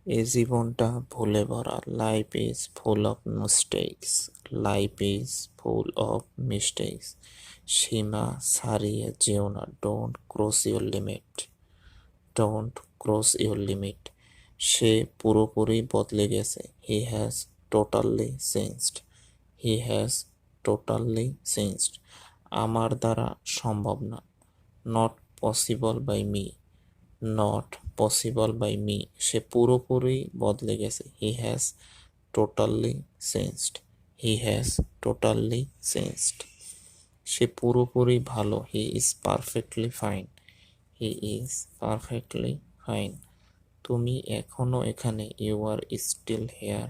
এই জীবনটা ভুলে ভরা। Life is full of mistakes. Life is full of mistakes. সীমা ছাড়িয়ে যেও না। Don't cross your limit. Don't cross your limit. সে পুরোপুরি বদলে গেছে। He has totally changed. He has totally changed. আমার দ্বারা সম্ভব না। Not possible by me. Not possible by me. সে পুরোপুরি বদলে গেছে। He has totally changed. He has totally changed. সে পুরোপুরি ভালো। He is perfectly fine. He is perfectly fine. তুমি এখনো এখানে। You are still here.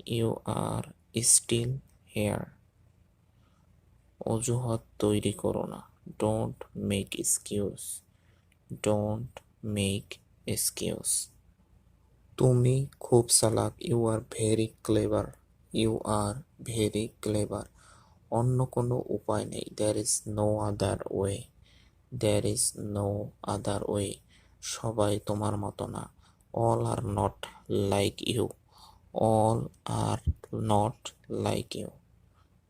You are still here. অজুহাত তৈরি করো না। Don't make excuse. Don't make excuse. তুমি খুব চালাক। You are very clever. You are very clever. অন্য কোনো উপায় নেই। There is no other way. There is no other way. সবাই তোমার মতো না। All are not like you. All are not like you.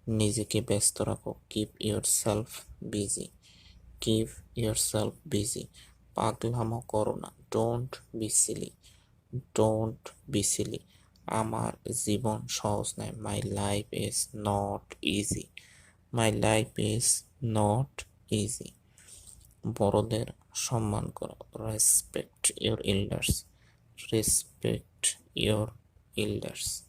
নিজেকে ব্যস্ত রাখো। Keep yourself busy. Keep yourself busy. পাগলামো করো না। Don't be silly. Don't be silly. আমার জীবন সহজ নয়। My life is not easy. My life is not easy. বড়দের সম্মান করো। Respect your elders. Respect your elders.